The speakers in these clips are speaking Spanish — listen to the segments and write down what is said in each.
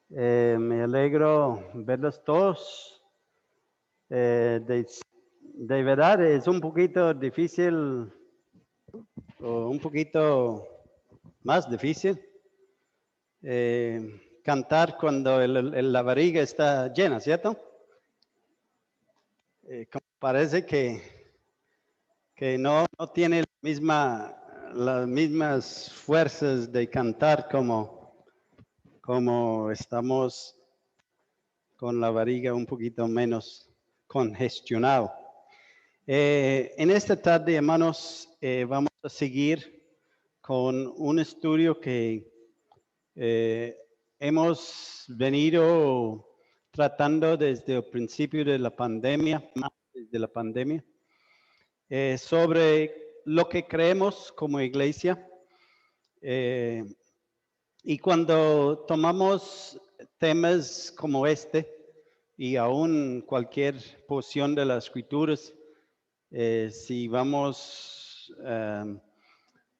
Me alegro verlos todos. De verdad es un poquito difícil, o un poquito más difícil, cantar cuando la barriga está llena, ¿cierto? Parece que no tiene las mismas fuerzas de cantar como estamos con la barriga un poquito menos congestionado. En esta tarde, hermanos, vamos a seguir con un estudio que hemos venido tratando desde el principio de la pandemia, sobre lo que creemos como iglesia. Y cuando tomamos temas como este, y aún cualquier porción de las escrituras, si vamos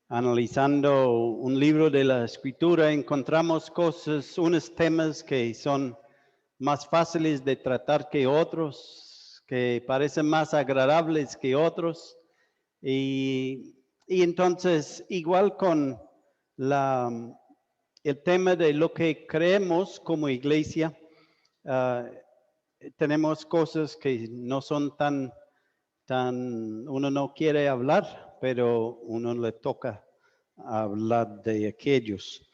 analizando un libro de la escritura, encontramos unos temas que son más fáciles de tratar que otros, que parecen más agradables que otros. Y entonces, igual con el tema de lo que creemos como iglesia, tenemos cosas que no son tan, uno no quiere hablar, pero uno le toca hablar de aquellos.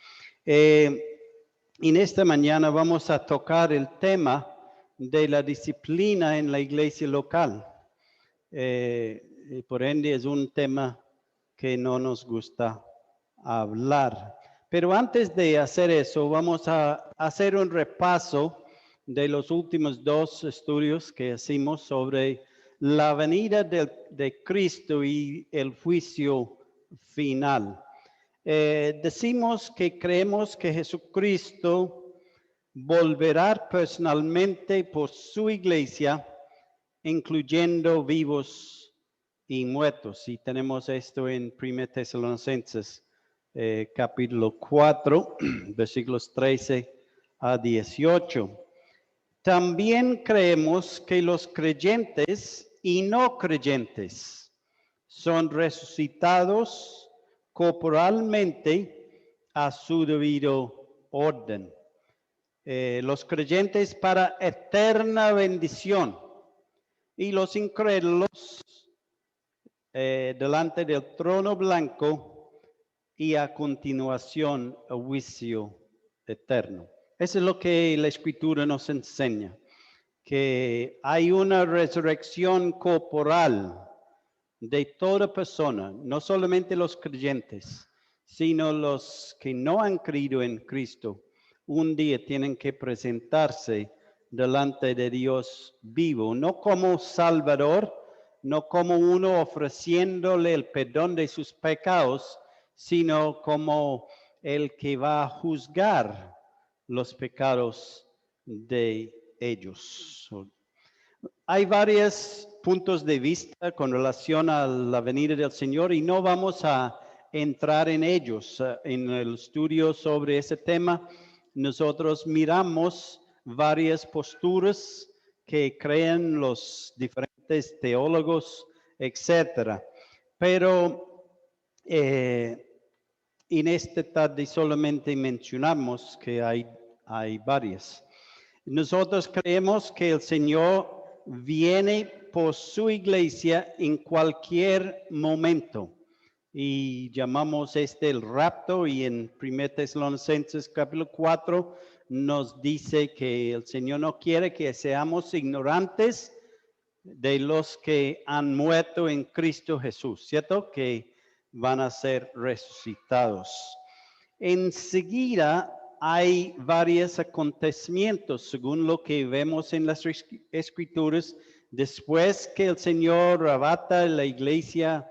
En esta mañana vamos a tocar el tema de la disciplina en la iglesia local. Por ende es un tema que no nos gusta hablar. Pero antes de hacer eso, vamos a hacer un repaso de los últimos dos estudios que hicimos sobre la venida de Cristo y el juicio final. Decimos que creemos que Jesucristo volverá personalmente por su iglesia, incluyendo vivos y muertos. Y tenemos esto en 1 Tesalonicenses capítulo 4, versículos 13 a 18. También creemos que los creyentes y no creyentes son resucitados corporalmente a su debido orden. Los creyentes para eterna bendición y los incrédulos delante del trono blanco y a continuación a juicio eterno. Eso es lo que la escritura nos enseña, que hay una resurrección corporal de toda persona, no solamente los creyentes, sino los que no han creído en Cristo. Un día tienen que presentarse delante de Dios vivo, no como Salvador, no como uno ofreciéndole el perdón de sus pecados, sino como el que va a juzgar los pecados de ellos. Hay varios puntos de vista con relación a la venida del Señor y no vamos a entrar en ellos. En el estudio sobre ese tema, nosotros miramos varias posturas que creen los diferentes teólogos, etcétera. Pero en esta tarde solamente mencionamos que hay varias. Nosotros creemos que el Señor viene por su iglesia en cualquier momento. Y llamamos el rapto, y en 1 Tesalonicenses capítulo 4 nos dice que el Señor no quiere que seamos ignorantes de los que han muerto en Cristo Jesús, ¿cierto? Que van a ser resucitados. Enseguida hay varios acontecimientos, según lo que vemos en las escrituras. Después que el Señor arrebata la iglesia,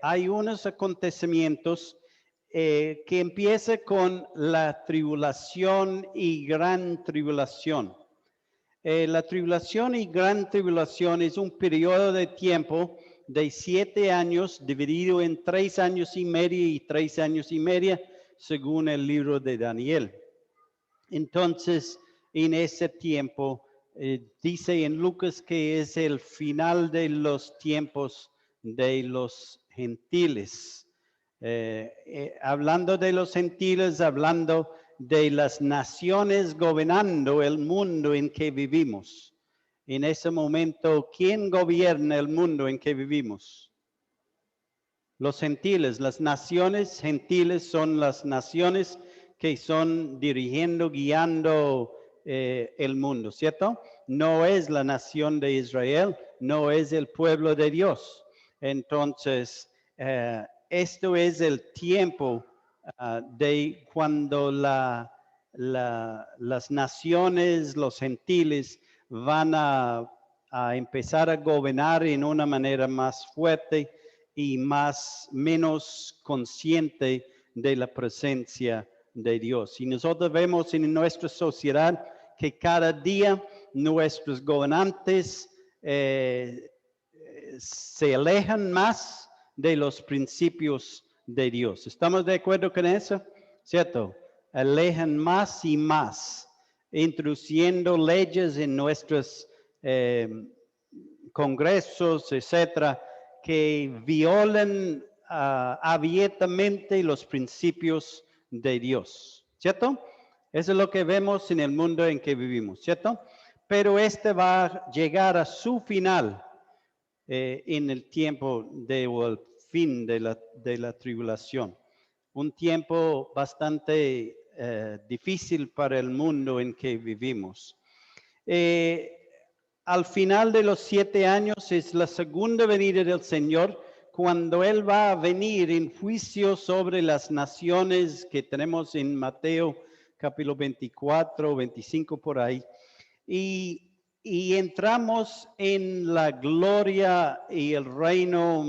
hay unos acontecimientos que empieza con la tribulación y gran tribulación. La tribulación y gran tribulación es un periodo de tiempo de 7 años dividido en 3 años y medio y 3 años y medio, según el libro de Daniel. Entonces, en ese tiempo, dice en Lucas que es el final de los tiempos de los gentiles. Hablando de los gentiles, hablando de las naciones gobernando el mundo en que vivimos. En ese momento, ¿quién gobierna el mundo en que vivimos? Los gentiles, las naciones gentiles son las naciones que son dirigiendo, guiando el mundo, ¿cierto? No es la nación de Israel, no es el pueblo de Dios. Entonces, esto es el tiempo de cuando las naciones, los gentiles, van a empezar a gobernar en una manera más fuerte y menos consciente de la presencia de Dios. Y nosotros vemos en nuestra sociedad que cada día nuestros gobernantes se alejan más de los principios de Dios. ¿Estamos de acuerdo con eso? ¿Cierto? Alejan más y más, introduciendo leyes en nuestros congresos, etcétera, que violan abiertamente los principios de Dios, ¿cierto? Eso es lo que vemos en el mundo en que vivimos, ¿cierto? Pero este va a llegar a su final en el tiempo o el fin de la tribulación. Un tiempo bastante difícil para el mundo en que vivimos. Al final de los 7 años es la segunda venida del Señor, cuando Él va a venir en juicio sobre las naciones que tenemos en Mateo capítulo 24, 25 por ahí. Y entramos en la gloria y el reino,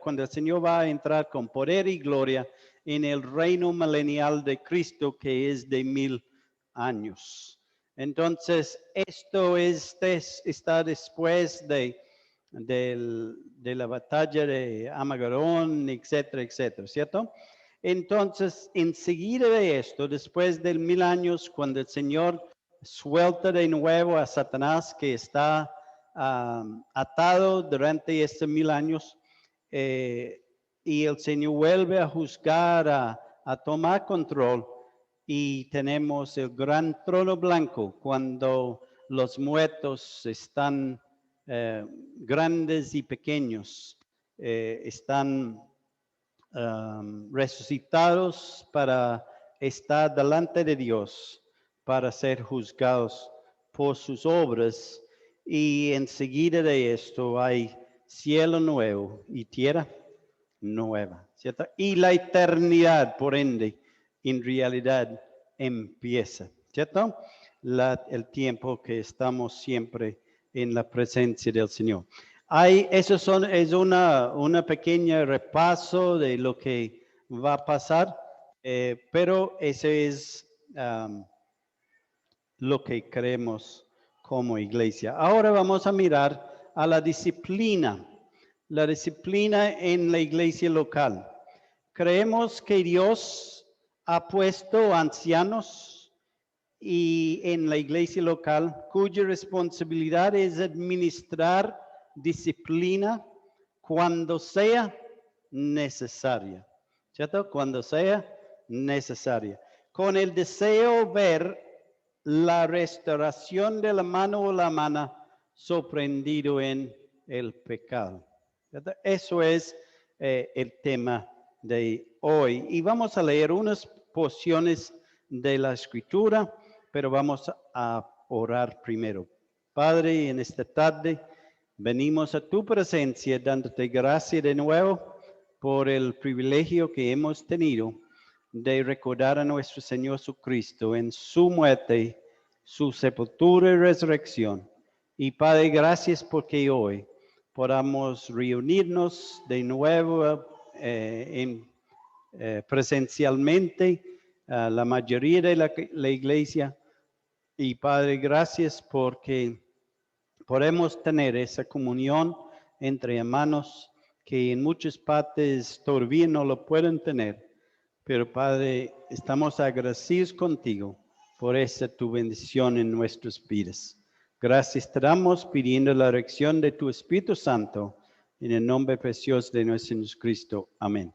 cuando el Señor va a entrar con poder y gloria en el reino milenial de Cristo, que es de 1000 años. Entonces, esto está después de la batalla de Armagedón, etcétera, etcétera, ¿cierto? Entonces, enseguida de esto, después de 1000 años, cuando el Señor suelta de nuevo a Satanás, que está atado durante estos 1000 años, y el Señor vuelve a juzgar, a tomar control, y tenemos el gran trono blanco cuando los muertos están grandes y pequeños, están resucitados para estar delante de Dios, para ser juzgados por sus obras, y enseguida de esto hay cielo nuevo y tierra nueva, ¿cierto? Y la eternidad, por ende, en realidad empieza, ¿cierto? El tiempo que estamos siempre en la presencia del Señor. Es una pequeña repaso de lo que va a pasar, pero ese es lo que creemos como iglesia. Ahora vamos a mirar a la disciplina en la iglesia local. Creemos que Dios ha puesto ancianos y en la iglesia local cuya responsabilidad es administrar disciplina cuando sea necesaria, ¿cierto? Cuando sea necesaria, con el deseo ver la restauración de la mano o la mano sorprendido en el pecado. ¿Cierto? Eso es el tema de hoy. Y vamos a leer unas porciones de la escritura, pero vamos a orar primero. Padre, en esta tarde venimos a tu presencia dándote gracias de nuevo por el privilegio que hemos tenido de recordar a nuestro Señor Jesucristo en su muerte, su sepultura y resurrección. Y Padre, gracias porque hoy podamos reunirnos de nuevo presencialmente, la mayoría de la iglesia. Y Padre, gracias porque podemos tener esa comunión entre hermanos que en muchas partes todavía no lo pueden tener, Pero Padre, estamos agradecidos contigo por esta tu bendición en nuestras vidas. Gracias te damos pidiendo la dirección de tu Espíritu Santo en el nombre precioso de nuestro Señor Jesucristo. Amén.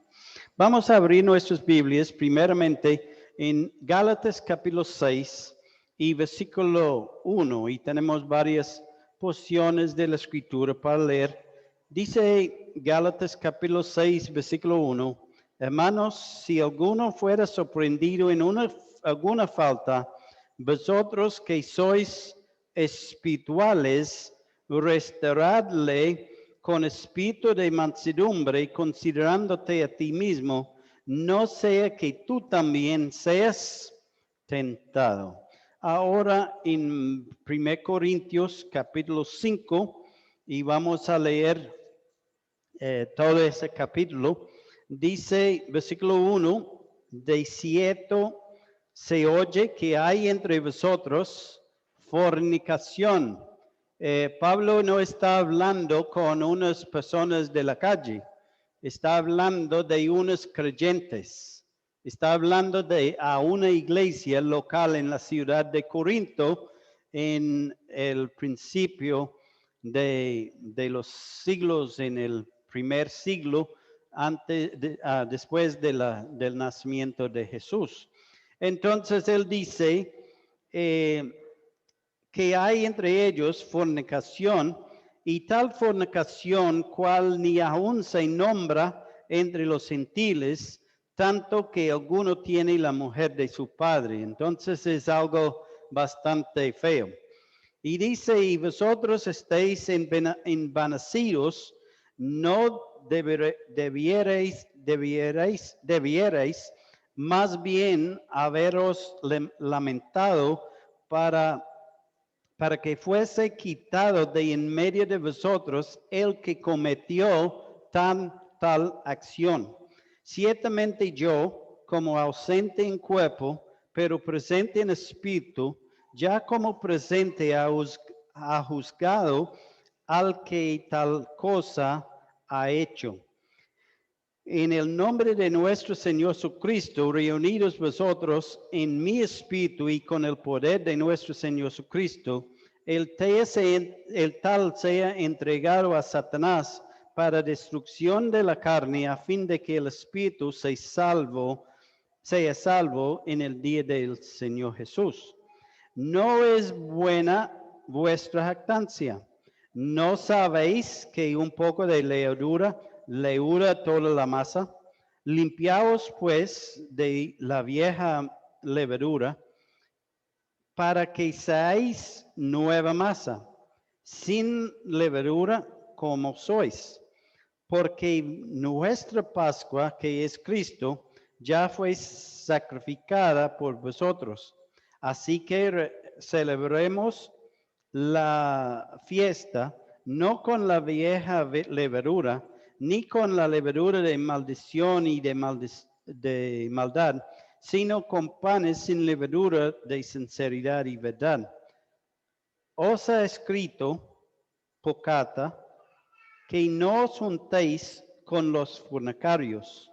Vamos a abrir nuestras Biblias primeramente en Gálatas capítulo 6 y versículo 1. Y tenemos varias porciones de la Escritura para leer. Dice Gálatas capítulo 6, versículo 1. Hermanos, si alguno fuera sorprendido en alguna falta, vosotros que sois espirituales, restauradle con espíritu de mansedumbre, considerándote a ti mismo, no sea que tú también seas tentado. Ahora en 1 Corintios capítulo 5, y vamos a leer todo ese capítulo. Dice, versículo 1, de cierto se oye que hay entre vosotros fornicación. Pablo no está hablando con unas personas de la calle, está hablando de unos creyentes, está hablando a una iglesia local en la ciudad de Corinto en el principio de los siglos, en el primer siglo, después del nacimiento de Jesús. Entonces él dice que hay entre ellos fornicación, y tal fornicación cual ni aún se nombra entre los gentiles, tanto que alguno tiene la mujer de su padre. Entonces es algo bastante feo. Y dice, y vosotros estáis envanecidos, no debierais más bien haberos lamentado para que fuese quitado de en medio de vosotros el que cometió tal acción. Ciertamente yo, como ausente en cuerpo, pero presente en espíritu, ya como presente ha juzgado al que tal cosa ha hecho. En el nombre de nuestro Señor Jesucristo, reunidos vosotros en mi espíritu y con el poder de nuestro Señor Jesucristo, el tal sea entregado a Satanás para destrucción de la carne, a fin de que el espíritu sea salvo en el día del Señor Jesús. No es buena vuestra jactancia. ¿No sabéis que un poco de levadura toda la masa? Limpiaos pues de la vieja levadura, para que seáis nueva masa, sin levadura como sois. Porque nuestra Pascua, que es Cristo, ya fue sacrificada por vosotros. Así que celebremos la fiesta no con la vieja levadura, ni con la levadura de maldición y de maldad, sino con panes sin levadura de sinceridad y verdad. Os ha escrito, por carta, que no os juntéis con los fornicarios,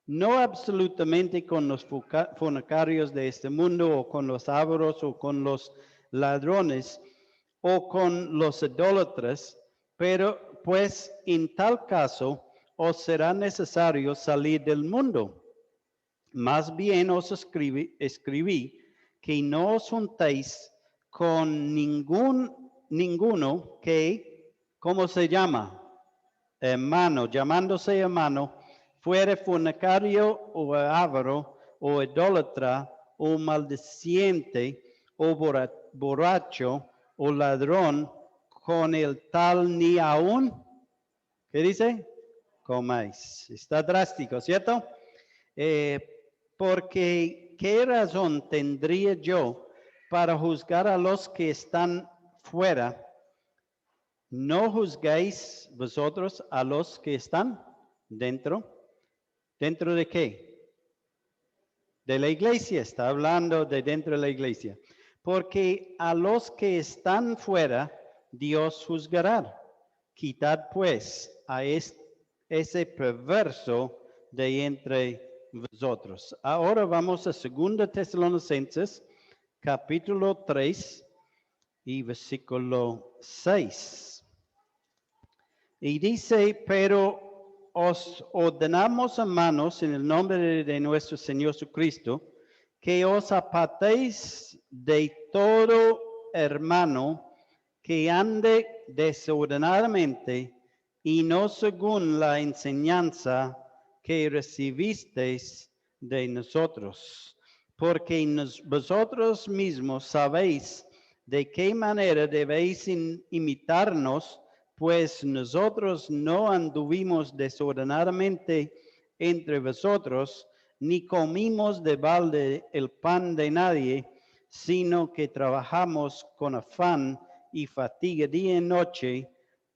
no absolutamente con los fornicarios de este mundo, o con los ávaros, o con los ladrones, o con los idólatras, pero pues en tal caso os será necesario salir del mundo. Más bien os escribí que no os juntéis con ninguno que, ¿cómo se llama? Hermano, llamándose hermano, fuere fornicario o avaro o idólatra o maldiciente o borracho o ladrón, con el tal ni aún, ¿qué dice? Comáis. Está drástico, ¿cierto? Porque ¿qué razón tendría yo para juzgar a los que están fuera? ¿No juzgáis vosotros a los que están dentro? ¿Dentro de qué? De la iglesia, está hablando de dentro de la iglesia. Porque a los que están fuera, Dios juzgará. Quitad pues a ese perverso de entre vosotros. Ahora vamos a 2 Tesalonicenses, capítulo 3 y versículo 6. Y dice, pero os ordenamos, hermanos, en el nombre de nuestro Señor Jesucristo, que os apartéis de todo hermano que ande desordenadamente y no según la enseñanza que recibisteis de nosotros, porque vosotros mismos sabéis de qué manera debéis imitarnos, pues nosotros no anduvimos desordenadamente entre vosotros, ni comimos de balde el pan de nadie, sino que trabajamos con afán y fatiga día y noche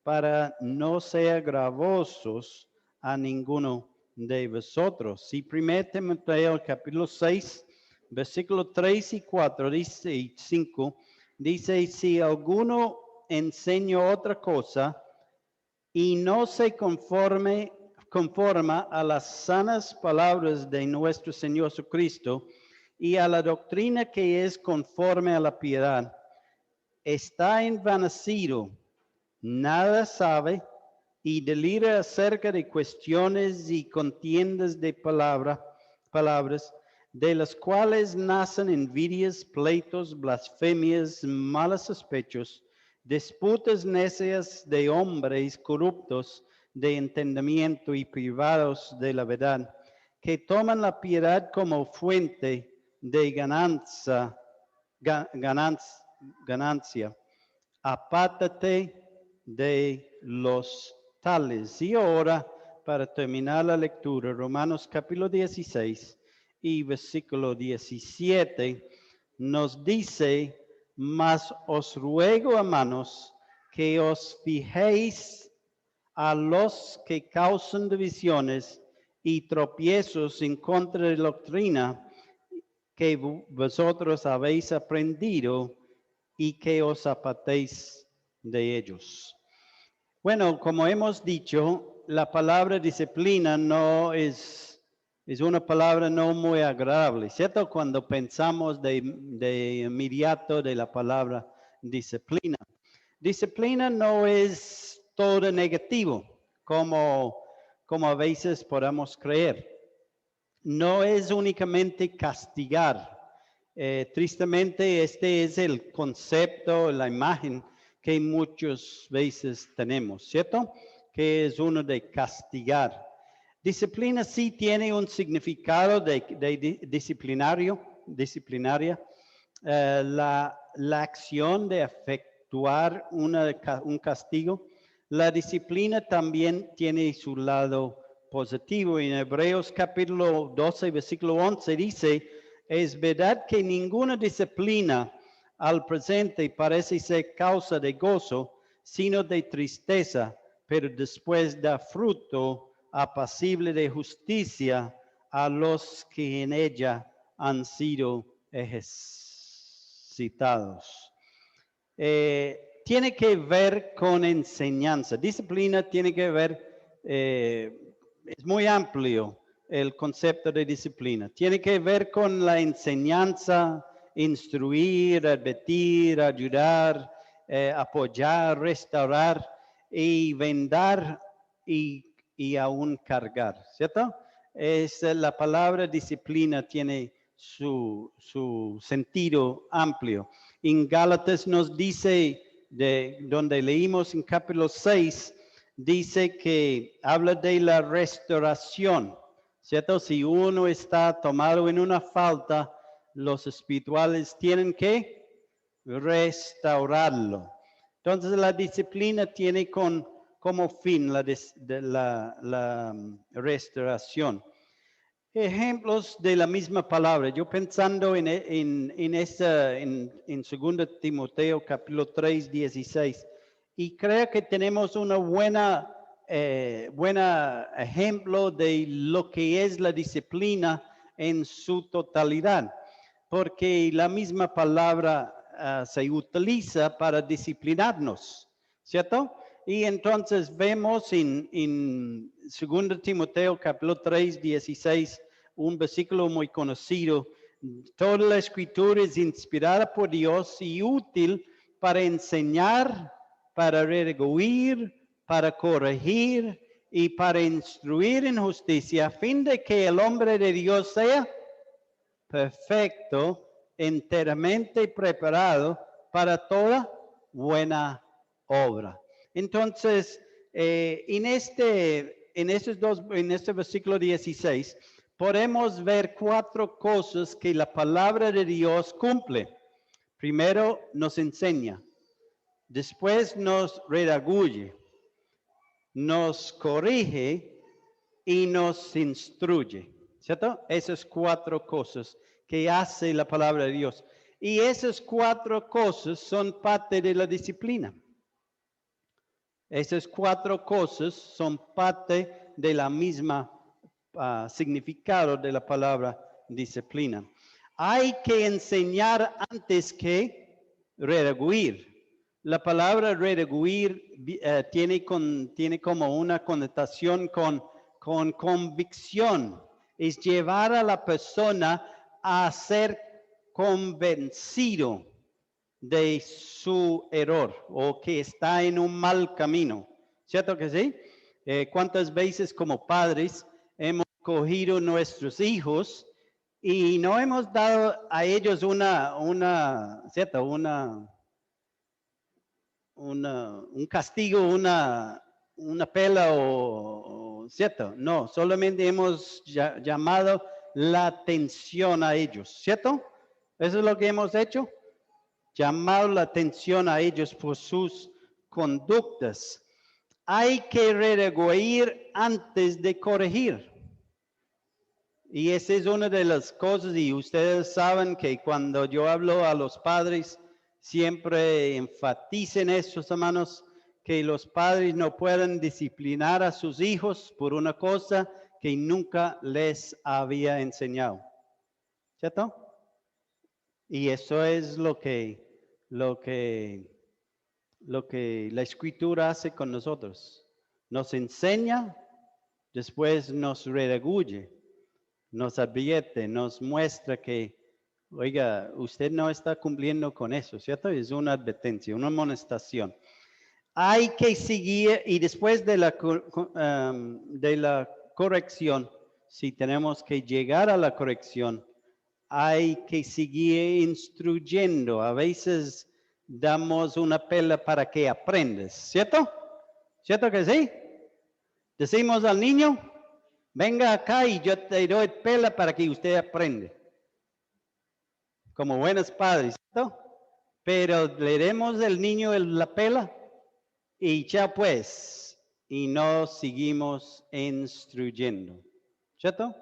para no ser gravosos a ninguno de vosotros. Y 1 Timoteo capítulo 6, versículo 3 y 4 dice, y 5, dice, si alguno enseña otra cosa y no se conforma a las sanas palabras de nuestro Señor Jesucristo y a la doctrina que es conforme a la piedad, está envanecido, nada sabe y delira acerca de cuestiones y contiendas de palabras, de las cuales nacen envidias, pleitos, blasfemias, malos sospechos, disputas necias de hombres corruptos de entendimiento y privados de la verdad, que toman la piedad como fuente de ganancia. Apártate de los tales. Y ahora, para terminar la lectura, Romanos capítulo 16 y versículo 17, nos dice, mas os ruego, hermanos, que os fijéis a los que causan divisiones y tropiezos en contra de la doctrina que vosotros habéis aprendido y que os apartéis de ellos. Bueno, como hemos dicho, la palabra disciplina no es una palabra no muy agradable, ¿cierto? Cuando pensamos de inmediato de la palabra disciplina. Disciplina no es todo negativo, como a veces podemos creer. No es únicamente castigar. Tristemente, este es el concepto, la imagen que muchas veces tenemos, ¿cierto? Que es uno de castigar. Disciplina sí tiene un significado de disciplinaria. La acción de efectuar un castigo. La disciplina también tiene su lado positivo. En Hebreos capítulo 12, versículo 11 dice, es verdad que ninguna disciplina al presente parece ser causa de gozo, sino de tristeza, pero después da fruto apacible de justicia a los que en ella han sido ejercitados. Tiene que ver con enseñanza. Disciplina tiene que ver, es muy amplio el concepto de disciplina. Tiene que ver con la enseñanza, instruir, advertir, ayudar, apoyar, restaurar y vendar y aún cargar, ¿cierto? La palabra disciplina tiene su sentido amplio. En Gálatas nos dice, donde leímos en capítulo 6, dice que habla de la restauración, ¿cierto? Si uno está tomado en una falta, los espirituales tienen que restaurarlo. Entonces la disciplina tiene como fin la restauración. Ejemplos de la misma palabra. Yo pensando en 2 Timoteo capítulo 3, 16. Y creo que tenemos una buena ejemplo de lo que es la disciplina en su totalidad. Porque la misma palabra se utiliza para disciplinarnos, ¿cierto? Y entonces vemos en 2 Timoteo capítulo 3, 16, un versículo muy conocido. Toda la escritura es inspirada por Dios y útil para enseñar, para redarguir, para corregir y para instruir en justicia, a fin de que el hombre de Dios sea perfecto, enteramente preparado para toda buena obra. Entonces, en este versículo 16, podemos ver 4 cosas que la palabra de Dios cumple. Primero, nos enseña. Después, nos redarguye. Nos corrige y nos instruye. ¿Cierto? Esas 4 cosas que hace la palabra de Dios. Y esas 4 cosas son parte de la disciplina. Esas 4 cosas son parte de la misma significado de la palabra disciplina. Hay que enseñar antes que redarguir. La palabra redarguir tiene como una connotación con convicción. Es llevar a la persona a ser convencido de su error o que está en un mal camino. ¿Cierto que sí? ¿Cuántas veces como padres hemos cogido nuestros hijos y no hemos dado a ellos un castigo, una pela ¿cierto? No, solamente hemos llamado la atención a ellos, ¿cierto? Eso es lo que hemos hecho. Llamado la atención a ellos por sus conductas. Hay que redarguir antes de corregir. Y esa es una de las cosas, y ustedes saben que cuando yo hablo a los padres, siempre enfaticen eso, hermanos, que los padres no pueden disciplinar a sus hijos por una cosa que nunca les había enseñado. ¿Cierto? Y eso es lo que la escritura hace con nosotros. Nos enseña, después nos redarguye, nos advierte, nos muestra que, oiga, usted no está cumpliendo con eso, ¿cierto? Es una advertencia, una amonestación. Hay que seguir, y después de la corrección, si tenemos que llegar a la corrección, hay que seguir instruyendo. A veces damos una pela para que aprendas, ¿cierto? ¿Cierto que sí? Decimos al niño, venga acá y yo te doy pela para que usted aprenda. Como buenos padres, ¿cierto? Pero le demos al niño la pela y ya pues, y no seguimos instruyendo, ¿cierto?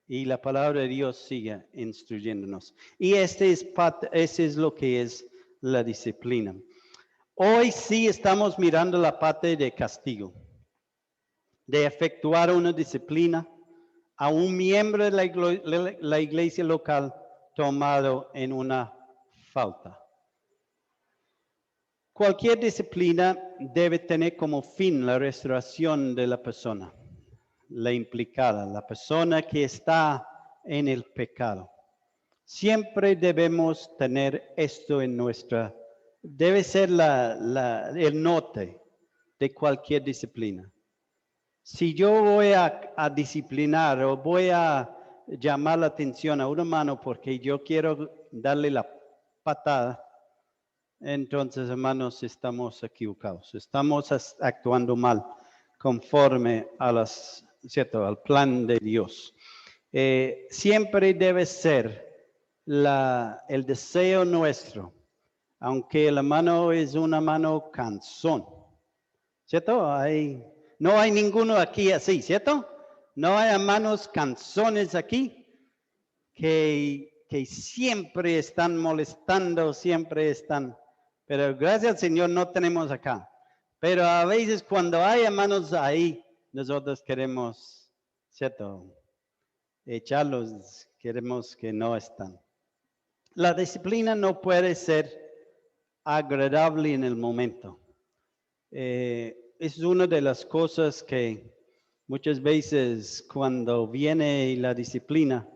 Y la palabra de Dios sigue instruyéndonos. Y ese es lo que es la disciplina. Hoy sí estamos mirando la parte de castigo, de efectuar una disciplina a un miembro de la iglesia local tomado en una falta. Cualquier disciplina debe tener como fin la restauración de la persona, la implicada, la persona que está en el pecado. Siempre debemos tener esto en debe ser el norte de cualquier disciplina. Si yo voy a disciplinar o voy a llamar la atención a un hermano porque yo quiero darle la patada, entonces, hermanos, estamos equivocados. Estamos actuando mal conforme ¿cierto? Al plan de Dios. Siempre debe ser el deseo nuestro, aunque la mano es una mano cansón, ¿cierto? No hay ninguno aquí así, ¿cierto? No hay manos cansones aquí que siempre están molestando, siempre están, pero gracias al Señor no tenemos acá. Pero a veces cuando hay hermanos ahí, nosotros queremos, ¿cierto? Echarlos, queremos que no están. La disciplina no puede ser agradable en el momento. Es una de las cosas que Muchas veces cuando viene la disciplina,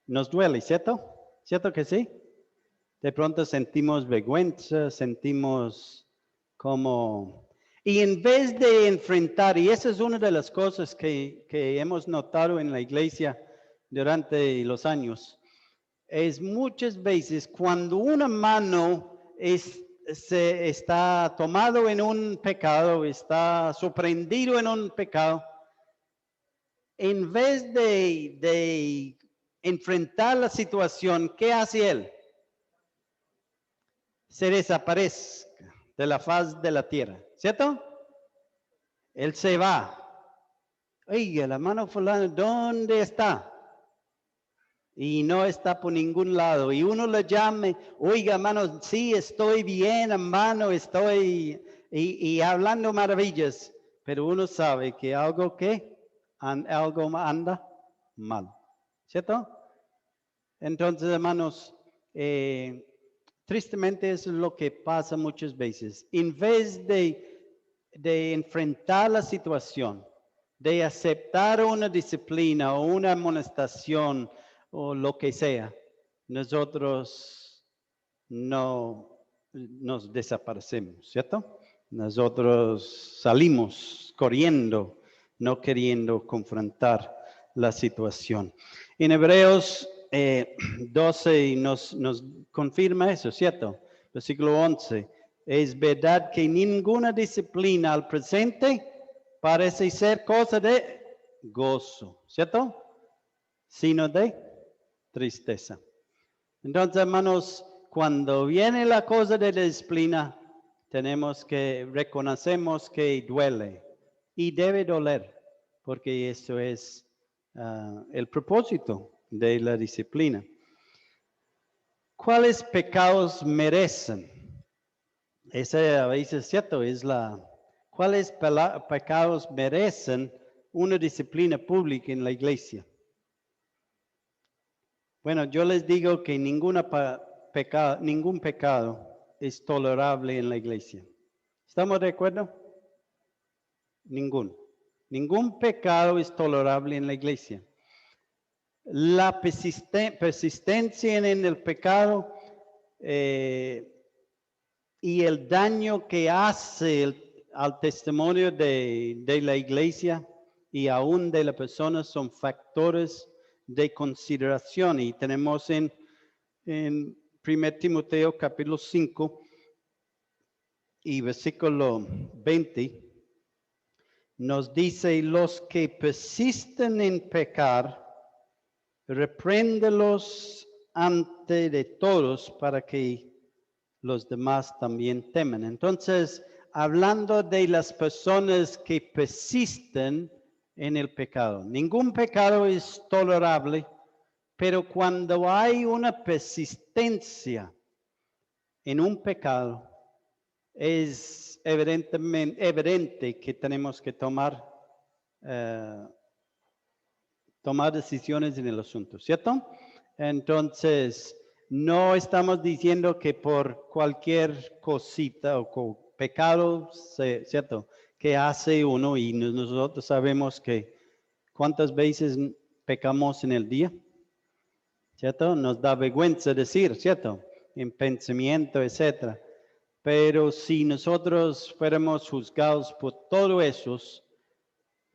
nos duele, ¿cierto? ¿Cierto que sí? De pronto sentimos vergüenza, sentimos como... Y en vez de enfrentar, y esa es una de las cosas que hemos notado en la iglesia durante los años, es muchas veces cuando una mano se está tomado en un pecado, está sorprendido en un pecado, en vez de enfrentar la situación, ¿qué hace él? Se desaparece de la faz de la tierra, ¿cierto? Él se va. Oiga, la mano fulana, ¿dónde está? Y no está por ningún lado. Y uno le llame, oiga, hermano, sí, estoy bien, hermano, estoy y hablando maravillas. Pero uno sabe que algo algo anda mal, ¿cierto? Entonces, hermanos, tristemente eso es lo que pasa muchas veces. En vez de enfrentar la situación, de aceptar una disciplina o una amonestación o lo que sea, nosotros no nos desaparecemos, ¿cierto? Nosotros salimos corriendo, no queriendo confrontar la situación. En Hebreos 12 nos confirma eso, ¿cierto? Versículo 11. Es verdad que ninguna disciplina al presente parece ser cosa de gozo, ¿cierto? Sino de tristeza. Entonces, hermanos, cuando viene la cosa de la disciplina, tenemos que reconocemos que duele y debe doler, porque eso es el propósito de la disciplina. ¿Cuáles pecados merecen? Ese a veces es cierto, ¿cuáles pecados merecen una disciplina pública en la iglesia? Bueno, yo les digo que ningún pecado es tolerable en la iglesia. ¿Estamos de acuerdo? Ningún pecado es tolerable en la iglesia. La persistencia en el pecado y el daño que hace al testimonio de la iglesia y aún de la persona son factores de consideración. Y tenemos en 1 Timoteo capítulo 5 y versículo 20, nos dice, los que persisten en pecar, repréndelos ante de todos para que los demás también temen. Entonces, hablando de las personas que persisten en el pecado, ningún pecado es tolerable, pero cuando hay una persistencia en un pecado, es evidente que tenemos que tomar decisiones en el asunto, ¿cierto? Entonces, no estamos diciendo que por cualquier cosita o pecado, ¿cierto? Que hace uno y nosotros sabemos que cuántas veces pecamos en el día, ¿cierto? Nos da vergüenza decir, ¿cierto? En pensamiento, etcétera. Pero si nosotros fuéramos juzgados por todo eso,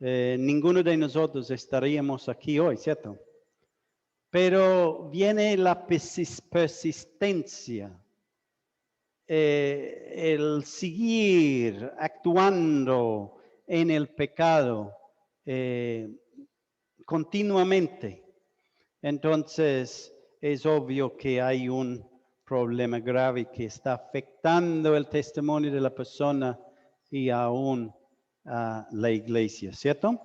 ninguno de nosotros estaríamos aquí hoy, ¿cierto? Pero viene la persistencia, el seguir actuando en el pecado continuamente. Entonces, es obvio que hay un problema grave que está afectando el testimonio de la persona y aún a la iglesia, ¿cierto?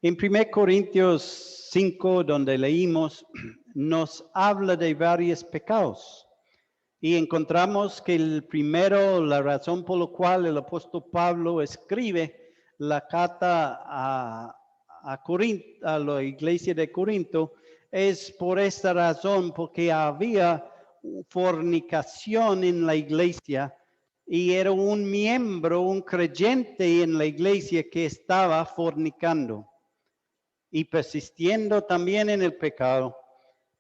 En 1 Corintios 5, donde leímos, nos habla de varios pecados. Y encontramos que el primero, la razón por la cual el apóstol Pablo escribe la carta a la iglesia de Corinto, es por esta razón, porque había fornicación en la iglesia y era un miembro, un creyente en la iglesia que estaba fornicando y persistiendo también en el pecado.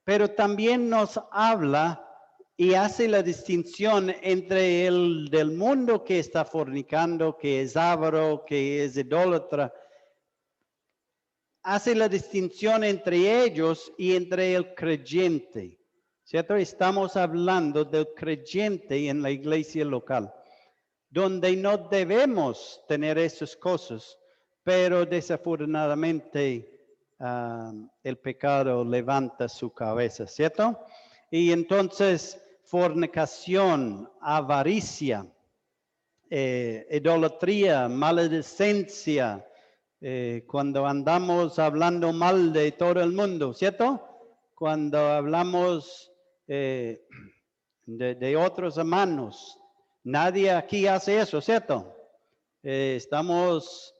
Pero también nos habla y hace la distinción entre el del mundo que está fornicando, que es avaro, que es idólatra. Hace la distinción entre ellos y entre el creyente, ¿cierto? Estamos hablando del creyente en la iglesia local, donde no debemos tener esas cosas, pero desafortunadamente el pecado levanta su cabeza, ¿cierto? Y entonces fornicación, avaricia, idolatría, maledicencia, cuando andamos hablando mal de todo el mundo, ¿cierto? Cuando hablamos de otros hermanos, nadie aquí hace eso, ¿cierto? Estamos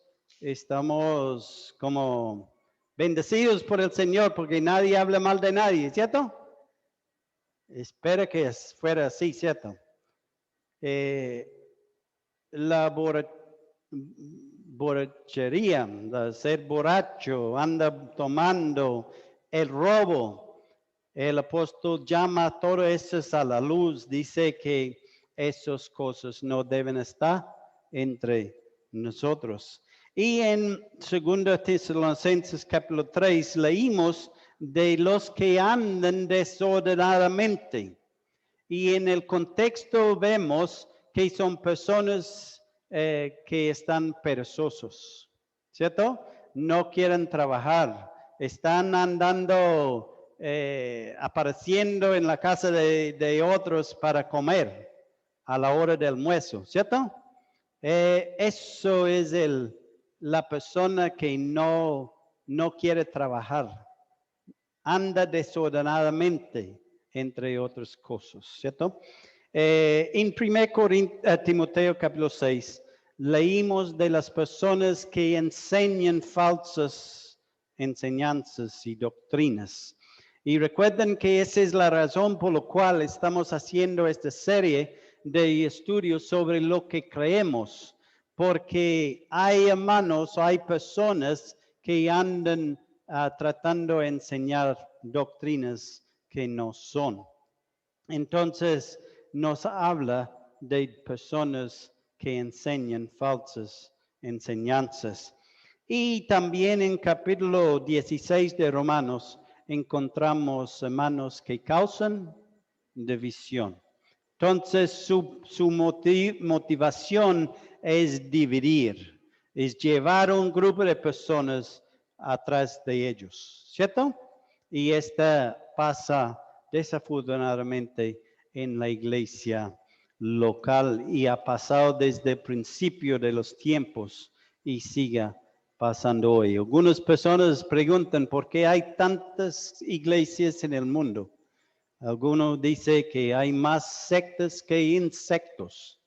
como bendecidos por el Señor porque nadie habla mal de nadie, ¿cierto? Espero que fuera así, ¿cierto? La borrachería, ser borracho, anda tomando, el robo. El apóstol llama todo eso a la luz, dice que esas cosas no deben estar entre nosotros. Y en 2 Tesalonicenses capítulo 3 leímos de los que andan desordenadamente. Y en el contexto vemos que son personas que están perezosos, ¿cierto? No quieren trabajar, están andando, apareciendo en la casa de otros para comer a la hora del almuerzo, ¿cierto? Eso es la persona que no quiere trabajar, anda desordenadamente, entre otras cosas, ¿cierto? En 1 Timoteo capítulo 6, leímos de las personas que enseñan falsas enseñanzas y doctrinas. Y recuerden que esa es la razón por la cual estamos haciendo esta serie de estudios sobre lo que creemos, porque hay hermanos, hay personas que andan tratando de enseñar doctrinas que no son. Entonces nos habla de personas que enseñan falsas enseñanzas. Y también en capítulo 16 de Romanos encontramos hermanos que causan división. Entonces su motivación es dividir, es llevar un grupo de personas atrás de ellos, ¿cierto? Y esta pasa desafortunadamente en la iglesia local y ha pasado desde el principio de los tiempos y sigue pasando hoy. Algunas personas preguntan por qué hay tantas iglesias en el mundo. Algunos dicen que hay más sectas que insectos,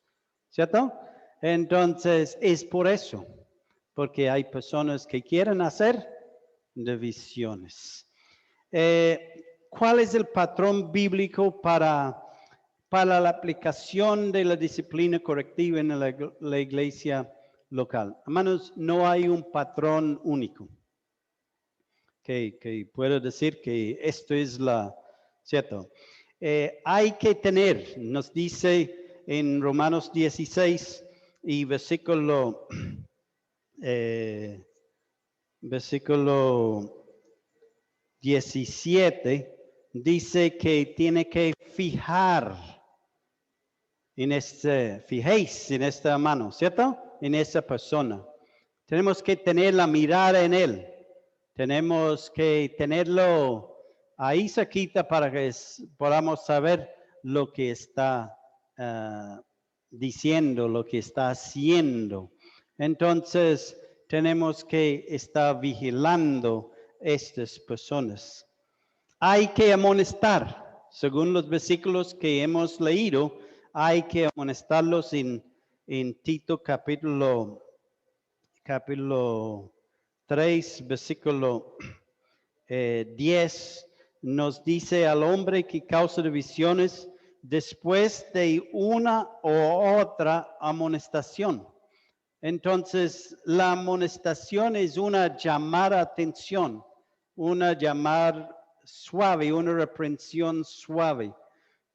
¿cierto? Entonces es por eso, porque hay personas que quieren hacer divisiones. ¿Cuál es el patrón bíblico para la aplicación de la disciplina correctiva en la iglesia local? Hermanos, no hay un patrón único que puedo decir que esto es ¿cierto? Hay que tener, nos dice en Romanos 16 y versículo 17, dice que tiene que fijéis en esta mano, ¿cierto? En esa persona. Tenemos que tener la mirada en él. Tenemos que tenerlo ahí cerquita para que podamos saber lo que está diciendo, lo que está haciendo. Entonces, tenemos que estar vigilando estas personas. Hay que amonestar, según los versículos que hemos leído, hay que amonestarlos en Tito capítulo 3, versículo 10, nos dice al hombre que causa divisiones, después de una u otra amonestación. Entonces, la amonestación es una llamar a atención, una llamar suave, una reprensión suave,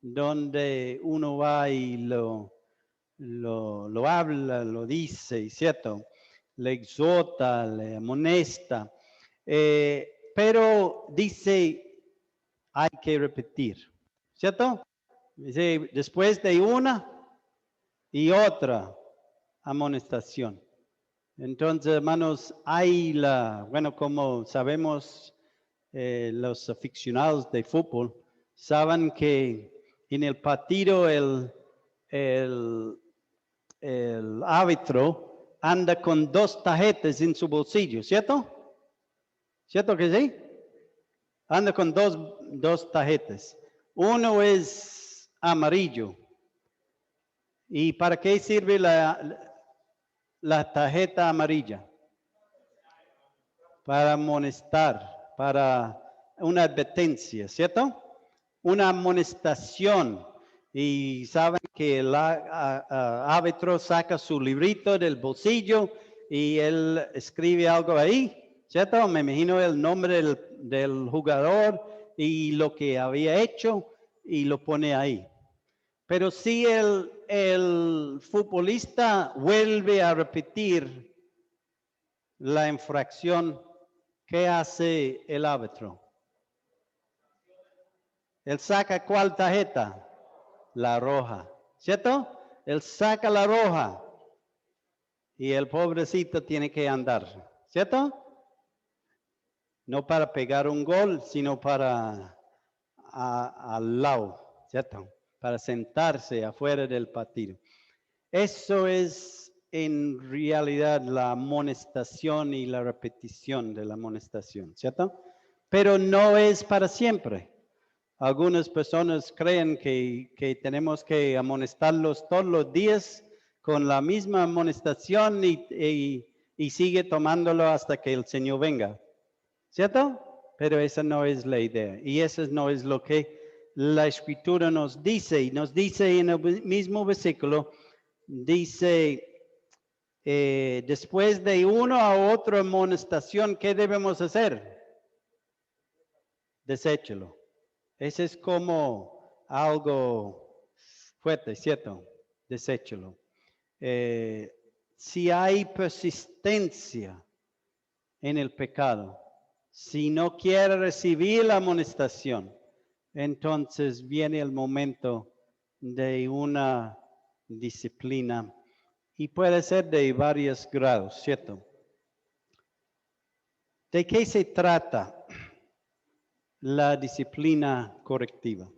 donde uno va y lo habla, lo dice, ¿cierto? Le exhorta, le amonesta, pero dice, hay que repetir, ¿cierto? Dice, después de una y otra amonestación. Entonces, hermanos, hay bueno, como sabemos, los aficionados de fútbol saben que en el partido el árbitro anda con 2 tarjetas en su bolsillo, ¿cierto? ¿Cierto que sí? Anda con dos tarjetas. Uno es amarillo. ¿Y para qué sirve la tarjeta amarilla? Para amonestar, para una advertencia, ¿cierto? Una amonestación. Y saben que el árbitro saca su librito del bolsillo y él escribe algo ahí, ¿cierto? Me imagino el nombre del jugador y lo que había hecho y lo pone ahí. Pero si el futbolista vuelve a repetir la infracción, ¿qué hace el árbitro? Él saca ¿cuál tarjeta? La roja, ¿cierto? Él saca la roja y el pobrecito tiene que andar, ¿cierto? No para pegar un gol, sino para al lado, ¿cierto? Para sentarse afuera del partido. Eso es en realidad la amonestación y la repetición de la amonestación, ¿cierto? Pero no es para siempre. Algunas personas creen que tenemos que amonestarlos todos los días con la misma amonestación y sigue tomándolo hasta que el Señor venga, ¿cierto? Pero esa no es la idea y eso no es lo que la Escritura nos dice. Y nos dice en el mismo versículo, dice, después de una a otra amonestación, ¿qué debemos hacer? Deséchelo. Ese es como algo fuerte, ¿cierto? Deséchelo. Si hay persistencia en el pecado, si no quiere recibir la amonestación, entonces viene el momento de una disciplina y puede ser de varios grados, ¿cierto? ¿De qué se trata la disciplina correctiva?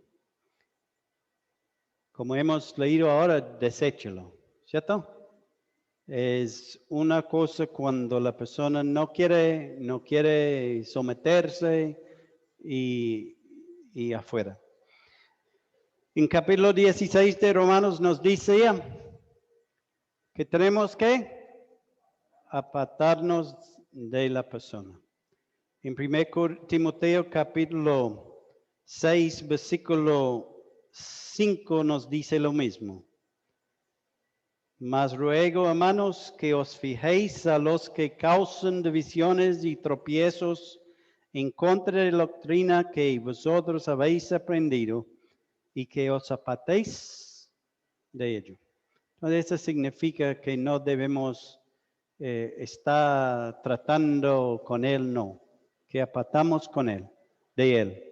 Como hemos leído ahora, deséchelo, ¿cierto? Es una cosa cuando la persona no quiere someterse y afuera. En capítulo 16 de Romanos nos dice que tenemos que apartarnos de la persona. En 1 Timoteo capítulo 6, versículo 5 nos dice lo mismo. Mas ruego, hermanos, que os fijéis a los que causan divisiones y tropiezos en contra de la doctrina que vosotros habéis aprendido y que os apartéis de ello. Entonces, eso significa que no debemos estar tratando con él, no, que apartamos con él, de él.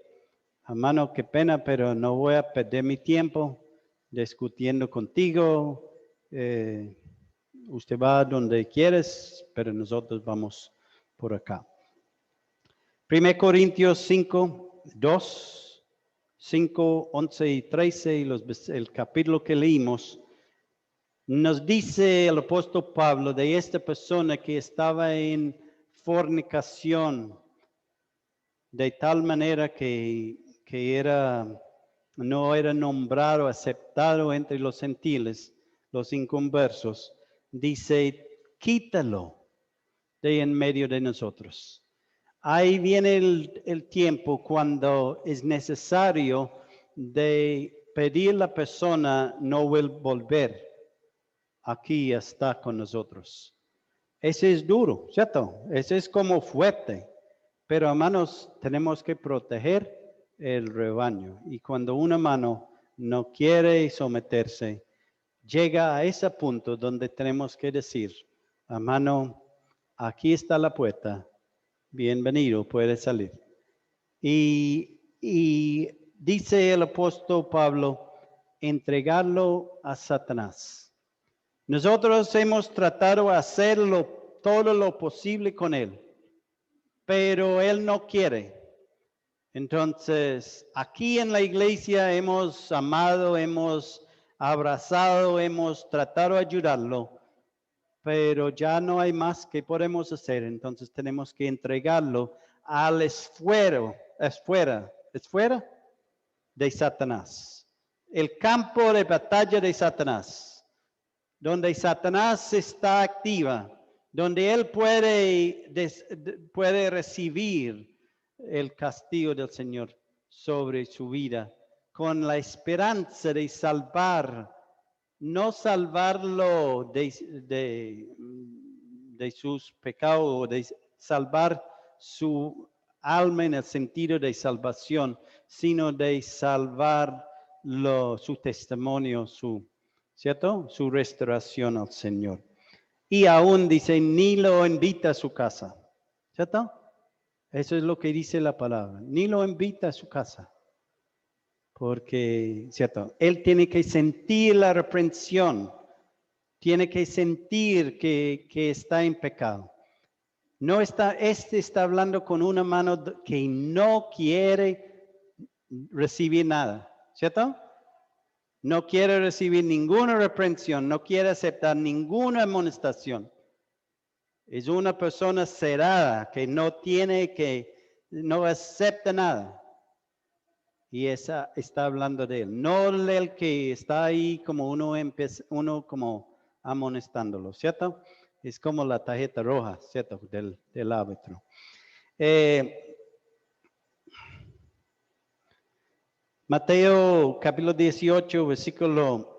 Hermano, qué pena, pero no voy a perder mi tiempo discutiendo contigo. Usted va donde quieres, pero nosotros vamos por acá. 1 Corintios 5, 2, 5, 11 y 13, el capítulo que leímos, nos dice el apóstol Pablo de esta persona que estaba en fornicación, de tal manera que no era nombrado, aceptado entre los gentiles, los inconversos. Dice, quítalo de en medio de nosotros. Ahí viene el tiempo cuando es necesario de pedir a la persona no volver aquí está con nosotros. Ese es duro, ¿cierto? Ese es como fuerte. Pero hermanos, tenemos que proteger el rebaño. Y cuando una mano no quiere someterse, llega a ese punto donde tenemos que decir, hermano, aquí está la puerta, bienvenido, puede salir. Y dice el apóstol Pablo, entregarlo a Satanás. Nosotros hemos tratado de hacerlo todo lo posible con él, pero él no quiere. Entonces, aquí en la iglesia hemos amado, hemos abrazado, hemos tratado de ayudarlo, pero ya no hay más que podemos hacer. Entonces tenemos que entregarlo al esfuera de Satanás. El campo de batalla de Satanás, donde Satanás está activa, donde él puede recibir el castigo del Señor sobre su vida, con la esperanza de salvar, no salvarlo de sus pecados, de salvar su alma en el sentido de salvación, sino de salvar su testimonio, ¿cierto? Su restauración al Señor. Y aún dice, ni lo invita a su casa, ¿cierto? Eso es lo que dice la palabra. Ni lo invita a su casa. Porque, ¿cierto? Él tiene que sentir la reprensión. Tiene que sentir que está en pecado. No está, está hablando con una mano que no quiere recibir nada. ¿Cierto? No quiere recibir ninguna reprensión. No quiere aceptar ninguna amonestación. Es una persona cerrada que no acepta nada. Y esa está hablando de él. No el que está ahí como uno como amonestándolo, ¿cierto? Es como la tarjeta roja, ¿cierto? Del árbitro. Mateo capítulo 18, versículo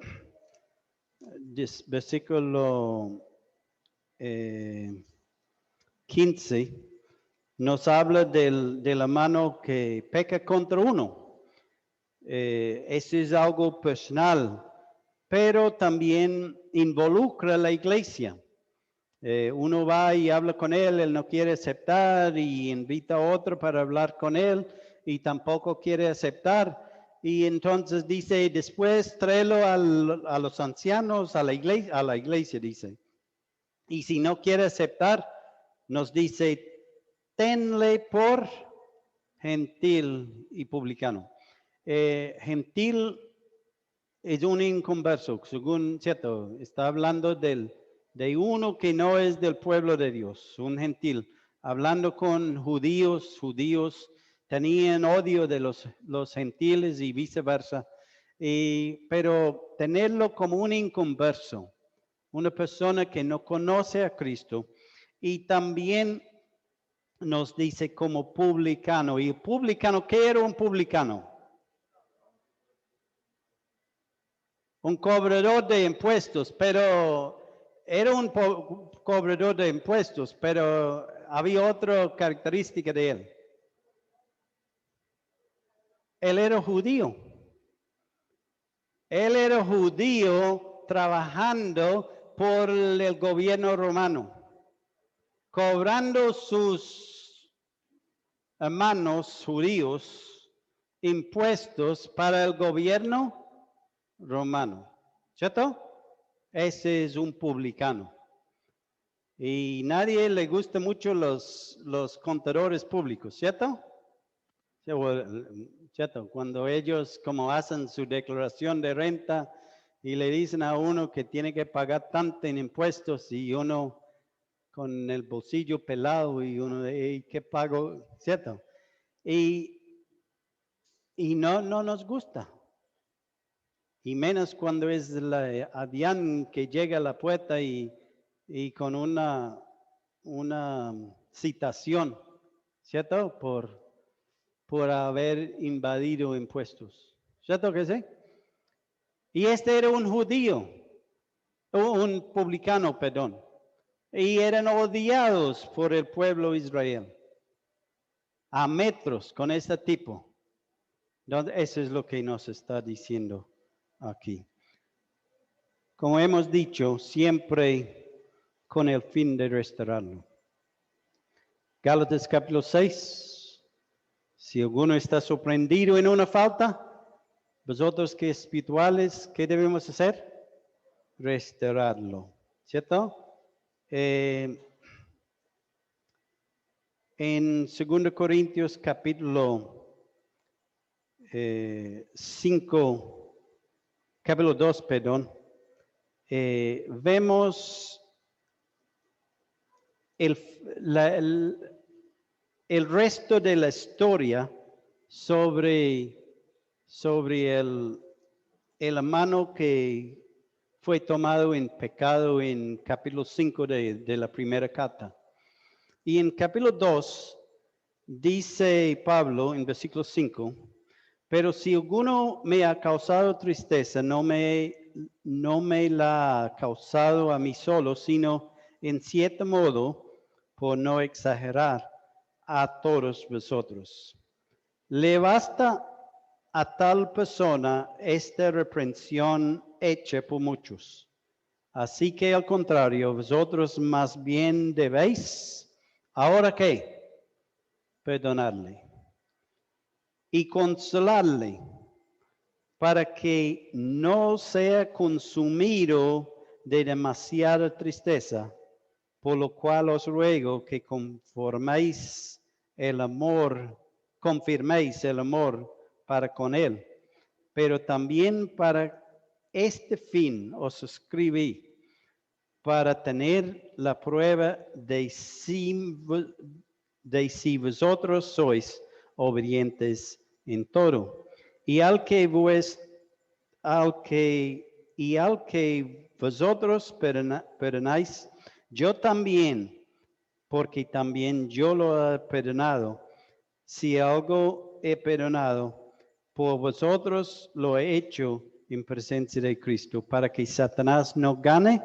15, nos habla de la mano que peca contra uno. Eso es algo personal, pero también involucra a la iglesia. Uno va y habla con él no quiere aceptar y invita a otro para hablar con él y tampoco quiere aceptar. Y entonces dice, después tráelo a los ancianos, a la iglesia dice. Y si no quiere aceptar, nos dice, tenle por gentil y publicano. Gentil es un inconverso, según, ¿cierto? Está hablando de uno que no es del pueblo de Dios, un gentil. Hablando con judíos tenían odio de los gentiles y viceversa. Pero tenerlo como un inconverso, una persona que no conoce a Cristo, y también nos dice como publicano. ¿Y publicano qué era un publicano? Un cobrador de impuestos, pero era un cobrador de impuestos, pero había otra característica de él. Él era judío. Él era judío trabajando por el gobierno romano, cobrando sus hermanos judíos impuestos para el gobierno romano, ¿cierto? Ese es un publicano. Y nadie le gusta mucho los contadores públicos, ¿cierto? ¿Cierto? Cuando ellos como hacen su declaración de renta y le dicen a uno que tiene que pagar tanto en impuestos y uno con el bolsillo pelado y uno de ¿qué pago? ¿Cierto? Y no nos gusta. Y menos cuando es la Adrián que llega a la puerta y con una citación, ¿cierto? Por haber invadido impuestos. ¿Cierto que sí? Y este era un judío, un publicano, perdón. Y eran odiados por el pueblo de Israel. A metros con este tipo. Entonces, eso es lo que nos está diciendo aquí. Como hemos dicho, siempre con el fin de restaurarlo. Gálatas capítulo 6. Si alguno está sorprendido en una falta, vosotros que espirituales, ¿qué debemos hacer? Restaurarlo, ¿cierto? En 2 Corintios capítulo 5, capítulo 2, perdón, vemos el resto de la historia sobre el hermano que fue tomado en pecado en capítulo 5 de la primera carta. Y en capítulo 2 dice Pablo en versículo 5, pero si alguno me ha causado tristeza, no me la ha causado a mí solo, sino en cierto modo, por no exagerar, a todos vosotros. Le basta a tal persona esta reprensión hecha por muchos. Así que al contrario, vosotros más bien debéis, ¿ahora qué? Perdonarle y consolarle para que no sea consumido de demasiada tristeza, por lo cual os ruego que confirméis el amor para con él. Pero también para este fin os escribí, para tener la prueba de si vosotros sois obedientes en todo. Y al que vosotros perdonáis, yo también, porque también yo lo he perdonado. Si algo he perdonado, por vosotros lo he hecho en presencia de Cristo, para que Satanás no gane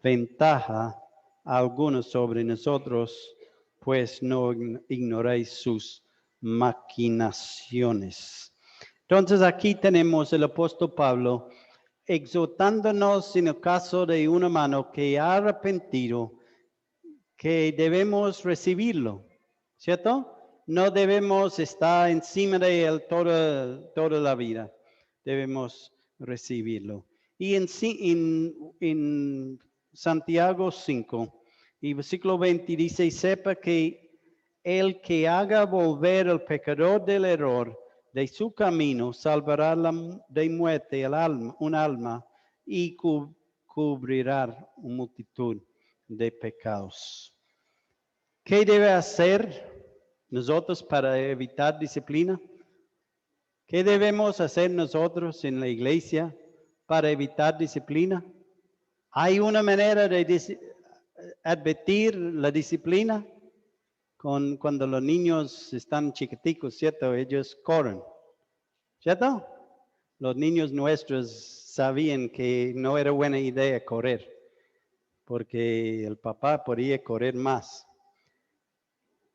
ventaja alguna sobre nosotros, pues no ignoréis sus maquinaciones. Entonces aquí tenemos el apóstol Pablo exhortándonos en el caso de un hermano que ha arrepentido, que debemos recibirlo, ¿cierto? No debemos estar encima de él toda la vida. Debemos recibirlo. Y en Santiago 5 y versículo 20 dice, sepa que el que haga volver al pecador del error de su camino, salvará de muerte un alma y cubrirá una multitud de pecados. ¿Qué debe hacer nosotros para evitar disciplina? ¿Qué debemos hacer nosotros en la iglesia para evitar disciplina? ¿Hay una manera de advertir la disciplina? Cuando los niños están chiquiticos, ¿cierto? Ellos corren, ¿cierto? Los niños nuestros sabían que no era buena idea correr, porque el papá podía correr más.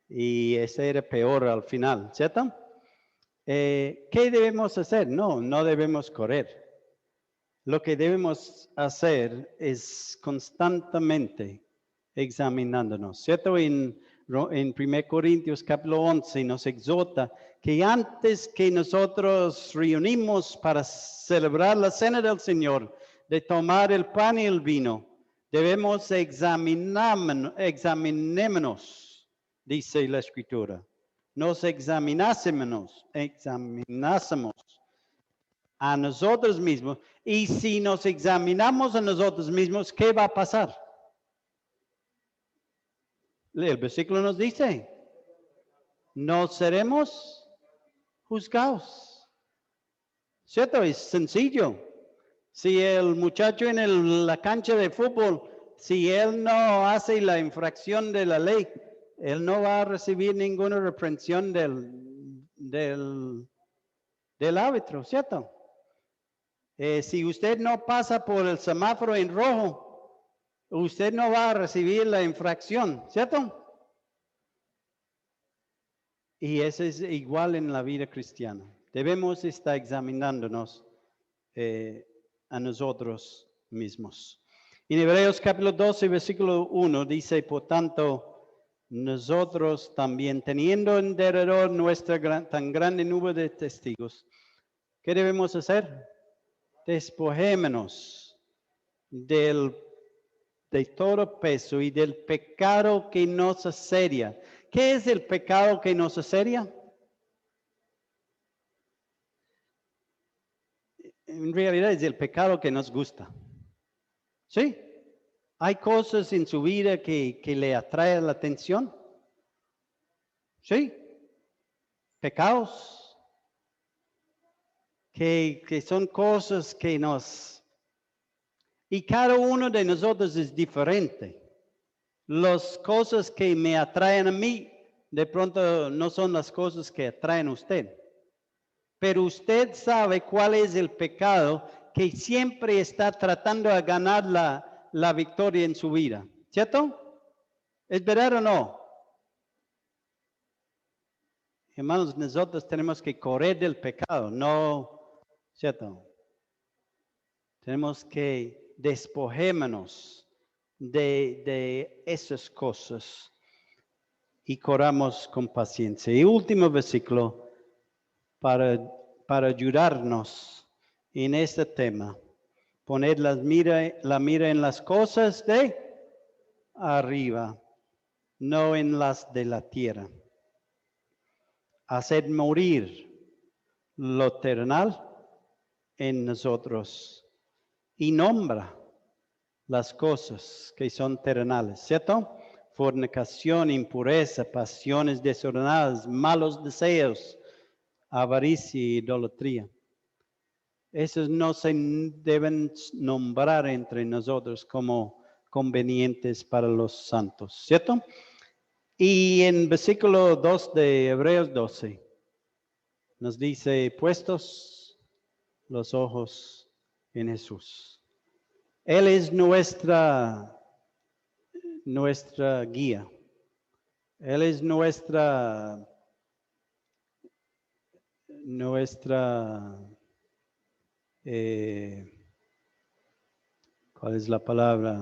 Y ese era peor al final, ¿cierto? ¿Qué debemos hacer? No debemos correr. Lo que debemos hacer es constantemente examinándonos, ¿cierto? En 1 Corintios capítulo 11 nos exhorta que antes que nosotros reunimos para celebrar la cena del Señor, de tomar el pan y el vino, debemos examinémonos, dice la Escritura. Nos examinásemos a nosotros mismos. Y si nos examinamos a nosotros mismos, ¿qué va a pasar? El versículo nos dice, no seremos juzgados. ¿Cierto? Es sencillo. Si el muchacho en la cancha de fútbol, si él no hace la infracción de la ley, él no va a recibir ninguna reprensión del árbitro, ¿cierto? Si usted no pasa por el semáforo en rojo, usted no va a recibir la infracción, ¿cierto? Y eso es igual en la vida cristiana. Debemos estar examinándonos a nosotros mismos. En Hebreos capítulo 12, versículo 1 dice, por tanto, nosotros también, teniendo en derredor nuestra tan grande nube de testigos, ¿qué debemos hacer? Despojémonos de todo peso y del pecado que nos asedia. ¿Qué es el pecado que nos asedia? En realidad es el pecado que nos gusta. ¿Sí? ¿Hay cosas en su vida que le atraen la atención? ¿Sí? Pecados que son cosas que nos... Y cada uno de nosotros es diferente. Las cosas que me atraen a mí, de pronto no son las cosas que atraen a usted. Pero usted sabe cuál es el pecado que siempre está tratando de ganar la victoria en su vida. ¿Cierto? ¿Es verdad o no? Hermanos, nosotros tenemos que correr del pecado, no, ¿cierto? Tenemos que despojémonos de esas cosas y corramos con paciencia. Y último versículo para ayudarnos en este tema. Poner la mira en las cosas de arriba, no en las de la tierra. Hacer morir lo terrenal en nosotros y nombra las cosas que son terrenales, ¿cierto? Fornicación, impureza, pasiones desordenadas, malos deseos, avaricia y idolatría. Esos no se deben nombrar entre nosotros como convenientes para los santos, ¿cierto? Y en versículo 2 de Hebreos 12 nos dice, puestos los ojos en Jesús. Él es nuestra guía. Él es nuestra ¿cuál es la palabra?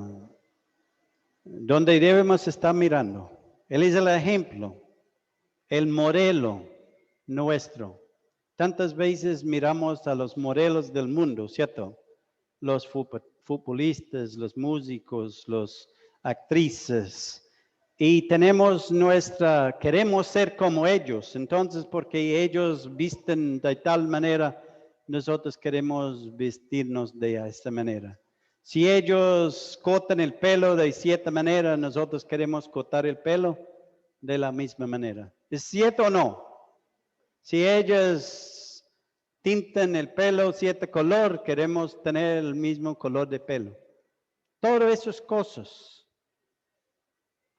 ¿Dónde debemos estar mirando? Él es el ejemplo, el modelo nuestro. Tantas veces miramos a los modelos del mundo, ¿cierto? Los futbolistas, los músicos, los actrices. Y queremos ser como ellos. Entonces, porque ellos visten de tal manera, nosotros queremos vestirnos de esta manera. Si ellos cortan el pelo de cierta manera, nosotros queremos cortar el pelo de la misma manera. ¿Es cierto o no? Si ellos tintan el pelo cierto color, queremos tener el mismo color de pelo. Todas esas cosas,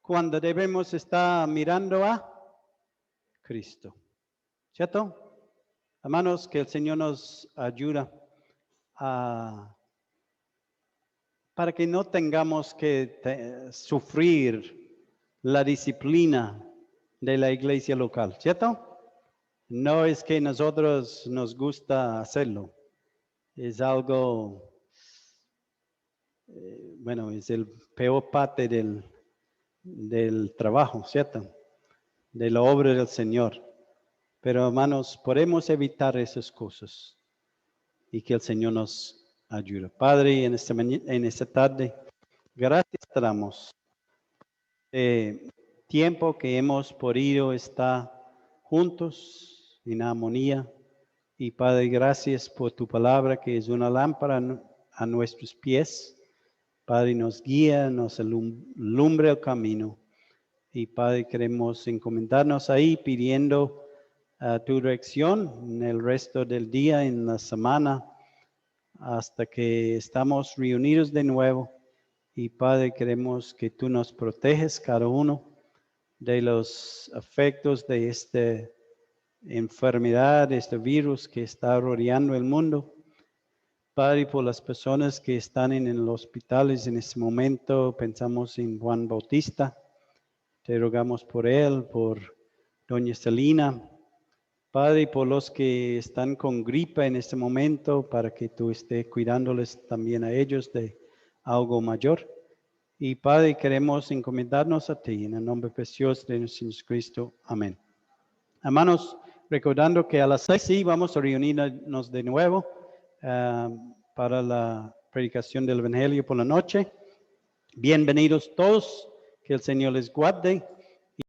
cuando debemos estar mirando a Cristo. ¿Cierto? Hermanos, que el Señor nos ayuda para que no tengamos que sufrir la disciplina de la iglesia local. ¿Cierto? No es que nosotros nos gusta hacerlo. Es algo, es el peor parte del trabajo, ¿cierto? De la obra del Señor. Pero hermanos, podemos evitar esas cosas y que el Señor nos ayude. Padre, en esta tarde, gracias te damos. Tiempo que hemos podido estar juntos en armonía. Y Padre, gracias por tu palabra que es una lámpara a nuestros pies. Padre, nos guía, nos alumbra el camino. Y Padre, queremos encomendarnos ahí pidiendo tu dirección en el resto del día, en la semana, hasta que estamos reunidos de nuevo. Y Padre, queremos que tú nos proteges cada uno de los efectos de esta enfermedad, este virus que está rodeando el mundo. Padre, por las personas que están en los hospitales en este momento, pensamos en Juan Bautista. Te rogamos por él, por doña Celina. Padre, por los que están con gripe en este momento, para que tú estés cuidándoles también a ellos de algo mayor. Y Padre, queremos encomendarnos a ti en el nombre precioso de nuestro Jesucristo. Amén. Hermanos, recordando que a las 6 sí vamos a reunirnos de nuevo para la predicación del Evangelio por la noche. Bienvenidos todos, que el Señor les guarde.